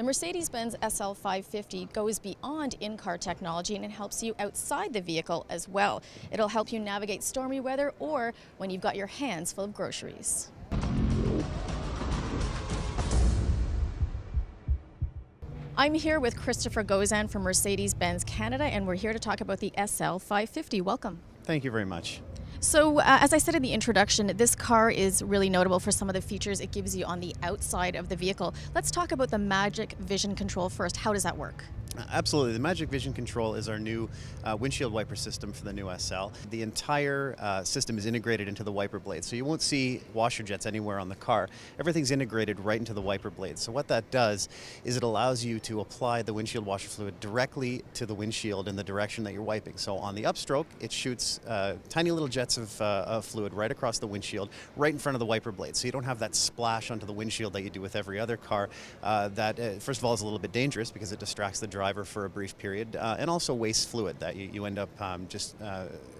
The Mercedes-Benz SL 550 goes beyond in-car technology and it helps you outside the vehicle as well. It'll help you navigate stormy weather or when you've got your hands full of groceries. I'm here with Christopher Gozan from Mercedes-Benz Canada, and we're here to talk about the SL 550. Welcome. Thank you very much. So, as I said in the introduction, this car is really notable for some of the features it gives you on the outside of the vehicle. Let's talk about the Magic Vision Control first. How does that work? Absolutely. The Magic Vision Control is our new windshield wiper system for the new SL. The entire system is integrated into the wiper blade, so you won't see washer jets anywhere on the car. Everything's integrated right into the wiper blade. So what that does is it allows you to apply the windshield washer fluid directly to the windshield in the direction that you're wiping. So on the upstroke, it shoots tiny little jets of fluid right across the windshield, right in front of the wiper blade. So you don't have that splash onto the windshield that you do with every other car. That, first of all, is a little bit dangerous because it distracts the driver for a brief period, and also wastes fluid. That you end up just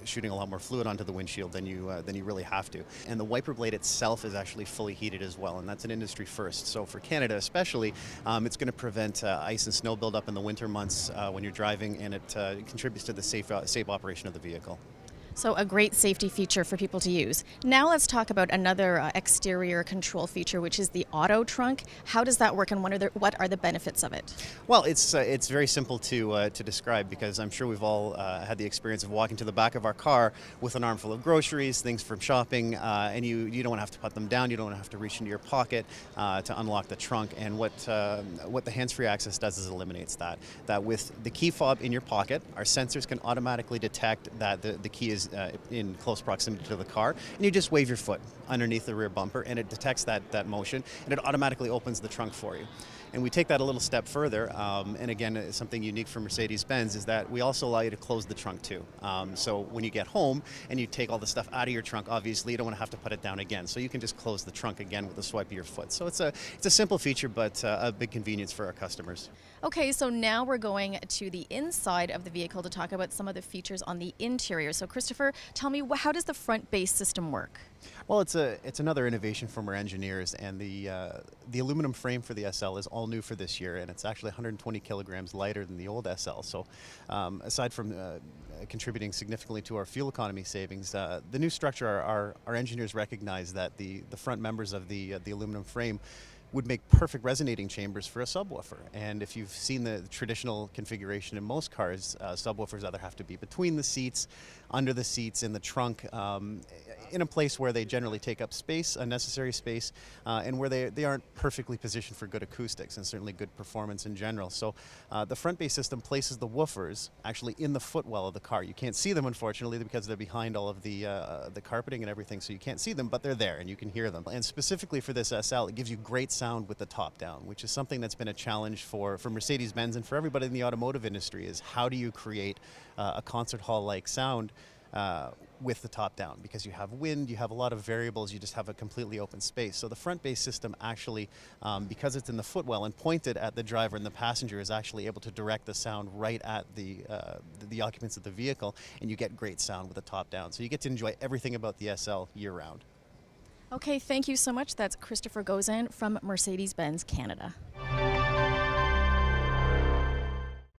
shooting a lot more fluid onto the windshield than you really have to. And the wiper blade itself is actually fully heated as well, and that's an industry first. So for Canada especially, it's going to prevent ice and snow buildup in the winter months when you're driving, and it contributes to the safe operation of the vehicle. So a great safety feature for people to use. Now let's talk about another exterior control feature, which is the auto trunk. How does that work, and what are the benefits of it? Well, it's very simple to describe, because I'm sure we've all had the experience of walking to the back of our car with an armful of groceries, things from shopping, and you don't have to put them down. You don't have to reach into your pocket to unlock the trunk. And what the hands-free access does is eliminates that. That with the key fob in your pocket, our sensors can automatically detect that the key is in close proximity to the car, and you just wave your foot underneath the rear bumper, and it detects that motion, and it automatically opens the trunk for you. And we take that a little step further, and again, something unique for Mercedes-Benz is that we also allow you to close the trunk too. So when you get home and you take all the stuff out of your trunk, obviously you don't want to have to put it down again. So you can just close the trunk again with a swipe of your foot. So it's a simple feature, but a big convenience for our customers. Okay, so now we're going to the inside of the vehicle to talk about some of the features on the interior. So Christopher, tell me, how does the front base system work? Well, it's another innovation from our engineers, and the aluminum frame for the SL is all new for this year, and it's actually 120 kilograms lighter than the old SL. So aside from contributing significantly to our fuel economy savings, the new structure, our engineers recognize that the front members of the aluminum frame would make perfect resonating chambers for a subwoofer. And if you've seen the traditional configuration in most cars, subwoofers either have to be between the seats, under the seats, in the trunk, in a place where they generally take up space, unnecessary space, and where they aren't perfectly positioned for good acoustics and certainly good performance in general. So the front base system places the woofers actually in the footwell of the car. You can't see them, unfortunately, because they're behind all of the carpeting and everything, so you can't see them, but they're there and you can hear them. And specifically for this SL, it gives you great sound with the top down, which is something that's been a challenge for Mercedes-Benz and for everybody in the automotive industry, is how do you create a concert hall-like sound with the top down, because you have wind, you have a lot of variables, you just have a completely open space. So the front base system actually, because it's in the footwell and pointed at the driver and the passenger, is actually able to direct the sound right at the occupants of the vehicle, and you get great sound with the top down. So you get to enjoy everything about the SL year round. Okay, thank you so much. That's Christopher Gozan from Mercedes-Benz Canada.